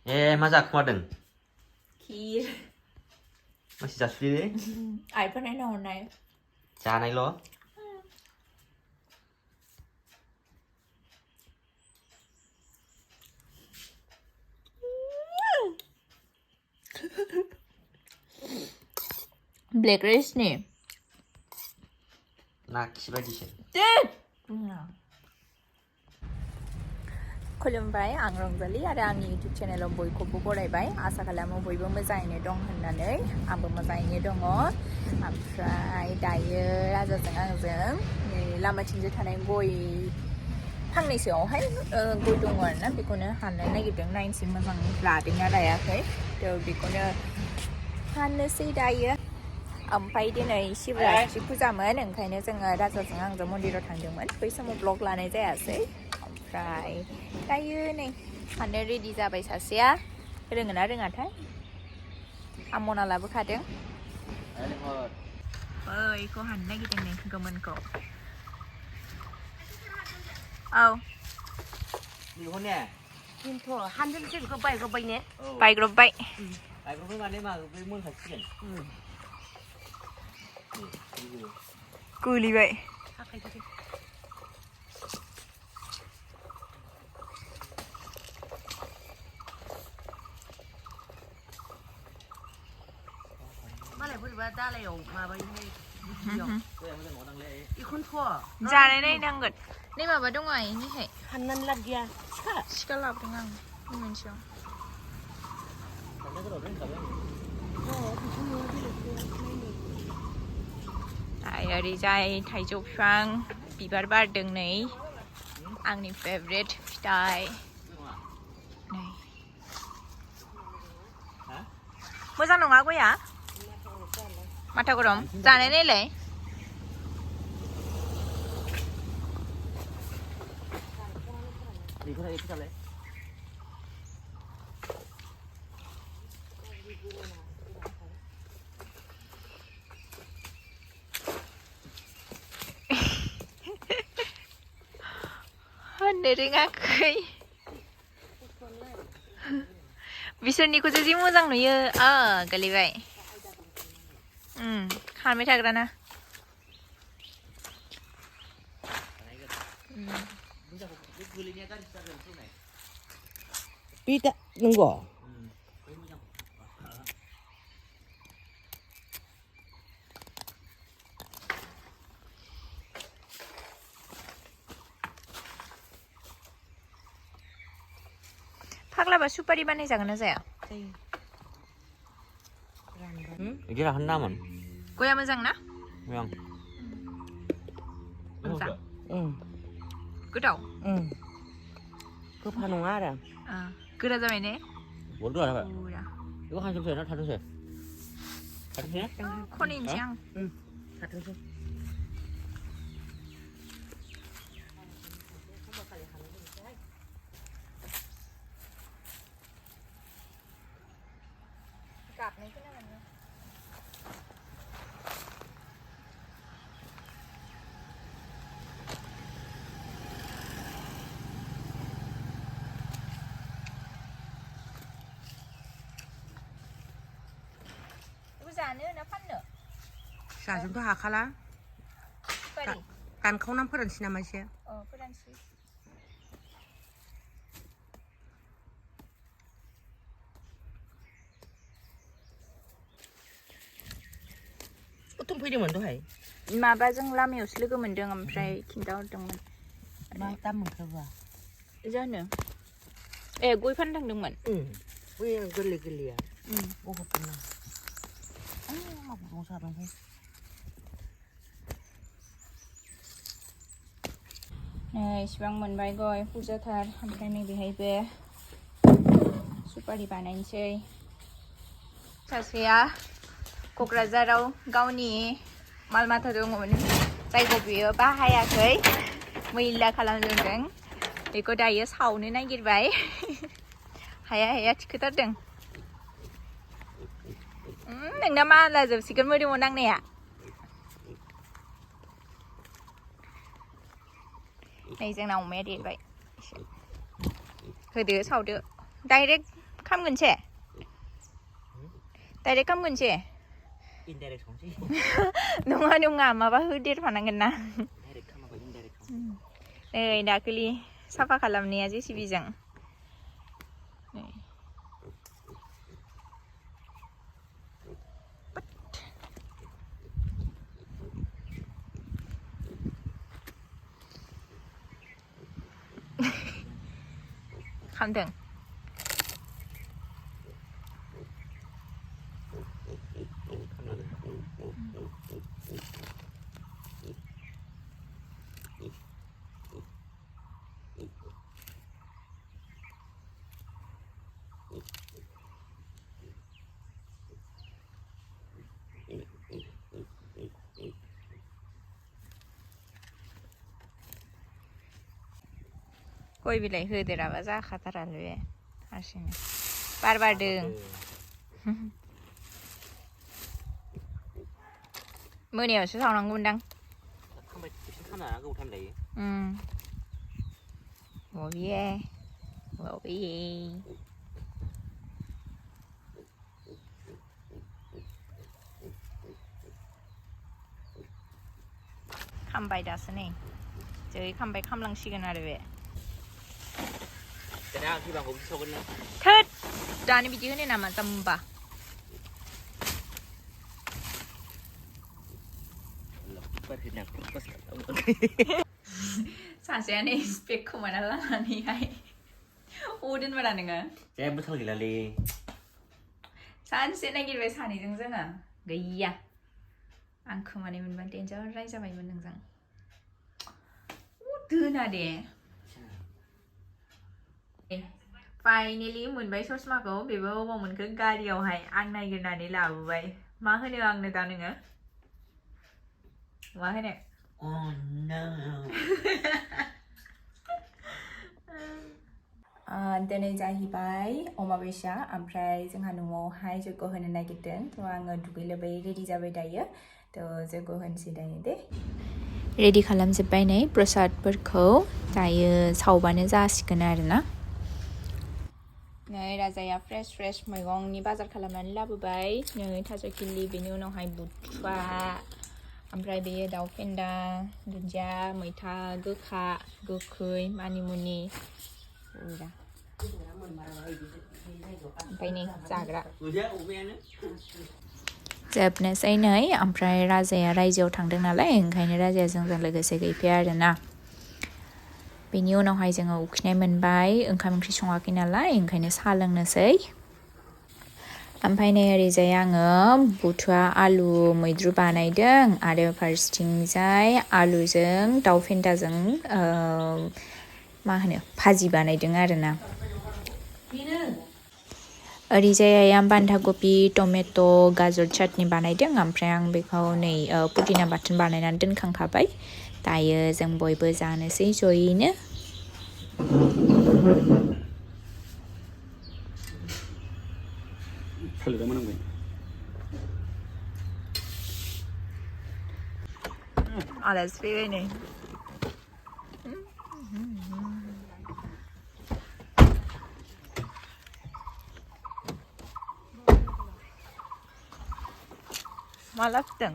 मा जाखुमादों? खिर मानसि जासुयो आइफोर नायना हरनाय जानायल' ब्लेक राइसनि ना खि बायदिसो खुलुमबाय आं रंजालि आरो आंनि इउटुब चेनेलाव बयखौबो बरायबाय आसा खालामो बयबो मोजाङैनो दं होननानै आंबो मोजाङैनो दङ ओमफ्राय दायो राजाजों आंजों लामाथिंजों थानाय गय फांनैसोआवहाय गय दङ आरोना बेखौनो हाननो नागिरदों नायनोसै मोजाङै लादोंना लायाखै थ' बेखौनो हाननोसै दायो ओमफ्राय दिनै शिवरात्रि फुजामोन ओंखायनो जोङो राजाजों आंजों मन्दिराव थांदोंमोन बै समाव ब्लग लानाय जायासै ओमफ्राय दायो नै हाननो रेडि जाबाय सासेया रोङोना रोङाथाय आं मना लाबोखादों बैखौ हाननो नागिरदों नै गोमोनखौ औ हानजोंसो बेखौ बायग्रबबाय ने बायग्रबबाय बायग्रबबाय माने मा बे मोनखासिगोन गोलैबाय मालाय बोरैबा दालायाव माबायोहाय बेखौनोथ' जानाय नायनांगोन नै माबा दङ आइनिहाय हाननानै लाब गैया सिखा लाबोदों आं मोनसेयाव ओरैजाय थाइजौ बिफां बिबार बारदों नै आंनि फेभरेट फिथाइ नै मोजां नङा गया माथा गरम जानाय नायलाय हाननो रोङाखै बिसोरनिखौसो जि मोजां नुयो गोलैबाय खानबाय थाग्राना बिदा नंगौ फाग्लाबा सुपारि बानाय जागोन ना जाया बिदि राहोनामोन गया मोजां ना मोजां मोजां गोथाव गोफा नङा आरो गोरा जाबाय ने गोरा जाबाय बेखौ हानजोबसै ना थाथोंसै खनैनोसै आं थाथोंसै गाबनाय खोनागोन ना जानो ना फाननो जाजोबथ' हाखाला दानखावनानै फोरानसै नामा एसे फोरानसै अथम फैदोंमोन दहाय माबाजों लामायावसो लोगो मोनदों ओमफ्राय खिन्थाहरदोंमोन मा दाम मोनखोबा जानो गय फाननो थांदोंमोन बै गोरलै गोरलैया बहरदोंना माबायाव जाबाय इसिबां मोनबाय गय बुरजाथार ओमफ्राय नैबेहायबो सुपारि बानायनोसै सासेया क'क्राझाराव गावनि माल माथा दङमोन जायखौ बियो बाहायाखै मैला खालामजोबदों बेखौ दायो सावनो नागिरबाय हाया हाया थिखोथारदों नोंना माला जोबसिगोन मोदोमाव नांनाया नै जोंना अमाया देरबाय होदो सावदो डाइरेक्ट 감근채. 다이렉 감근채. 인다이렉 정지. 농아 마바 흐디르 파나겠나. 다이렉 하면 인다이렉 정지. 네, 나클리 사파 칼람니야 제시비장. 네. 감등. गय बिलाइ होदेराबा जाखाथारालै बे हारसिंनो बार बारदों मोनायावसो सावनांगौमोनदां खामबाय एसे खामना गोबाव टाइम लायो बबेये खामबाय दासो नै जै खामबाय खामलांसिगोन आरो बे दाना फैबांखौ बिसावगोन ना थोद दानो बिदि होनो नामा जाम्बा सासेया नै स्पेक खोमाना लानानैहाय अदोनबारा नोङो जेबो थाल गैलालै सानसे नागिरबाय सानैजों जोङो गैया आं खोमानाय मोनबा डेन्जार रायजाबायमोन नोंजों दोना दे फाइनेलि मोनबाय ससमाखौ बेबो अबाव मोनखो गारियावहाय आं नागिरनानै लाबोबाय मा होनो आंनो दा नोङो मा होनो Oh no दिनै जाहैबाय अमाबैसा ओमफ्राय जोंहा न'आवहाय जग्य होनो नागिरदों थ' आङो दुगै लोबै रेडि जाबाय दायो थ' जग्य होनोसै दायो दे रेडि खालामजोब्बाय नै प्रसादफोरखौ दायो सावबानो जासिगोन आरोना नै राजाया फ्रेश मैगंनि बाजार खालामनानै लाबोबाय नै थास' खिलि बेनि उनावहाय बुथुवा ओमफ्राय बेयो दाउ फेन्दा दुन्दिया मैथा गोखा गोखै मानिमुनि ओमफ्राय नै जाग्रा जोबनोसै नै ओमफ्राय राजाया रायजोआव थांदों नालाय ओंखायनो राजाया जोंजों लोगोसे गैफाया आरोना बेनि उनावहाय जोङो उखैनाय मोनबाय ओंखाम ओंख्रि सङाखै नालाय ओंखायनो साहा लोंनोसै ओमफ्राय नै ओरैजाय आङो बुथुवा आलु मैद्रु बानायदों आरो फारसेथिंजाय आलुजों दाउ फेन्दाजों मा होनो भाजि बानायदों आरोना ओरैजाय आं बान्दा कफि टमेट' गाजर चाटनि बानायदों ओमफ्राय आं बेखौ नै पुदिना बाथोन बानायनानै दोनखांखाबाय दायो जों बयबो जानोसै जयैनो आलासि फैबाय नै मा लाबोदों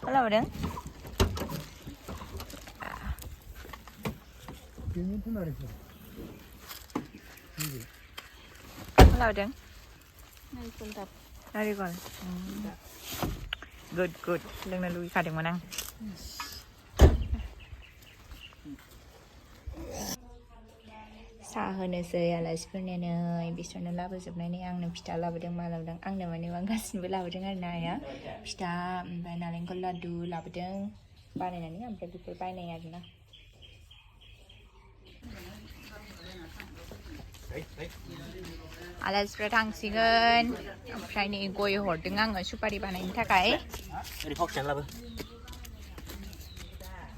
मा लाबोदों मा लाबोदों नारिखल गुड लोंनो लुगैखादोंमोन आं साहा होनोसै आलासिफोरनो नै बिसोरनो लाबोजोबनानै आंनो फिथा लाबोदों मा लाबोदों आंनो माने आं गासिबो लाबोदों आरोना आइया फिथा ओमफ्राय नारेंखल लादु लाबोदों बानायनानै ओमफ्राय बेफोर बायनाय आरोना आलासिफ्रा थांसिगोन ओमफ्राय नै गय हरदों आङो सुपारि बानायनो थाखाय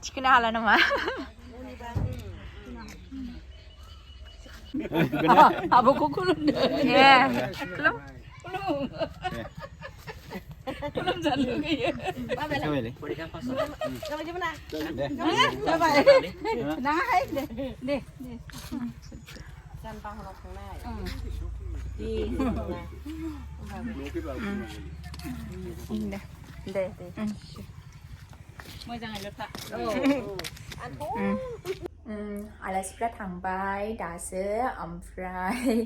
थिखोनो हाला नामा आब'खौ खुलुमदो खुलुम जानो लुगैयो मोजाङै लथा आलासिफ्रा थांबाय दासो ओमफ्राय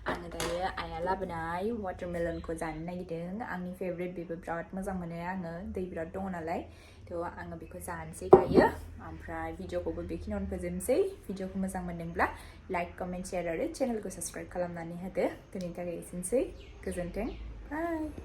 आङो दायो आइया लाबोनाय वाटारमेलनखौ जानो नागिरदों आंनि फेभरेट बेबो बिराद मोजां मोनो आङो दै बिराद दङ नालाय थ' आङो बेखौ जानोसै दायो ओमफ्राय भिडिअखौबो बेखिनियावनो फोजोबनोसै भिडिअखौ मोजां मोनदोंब्ला लाइक कमेन्ट शेयार आरो चेनेलखौ साबस्क्राइब खालामनानै होदो दिनैनि थाखाय एसेनोसै गोजोन्थों बाय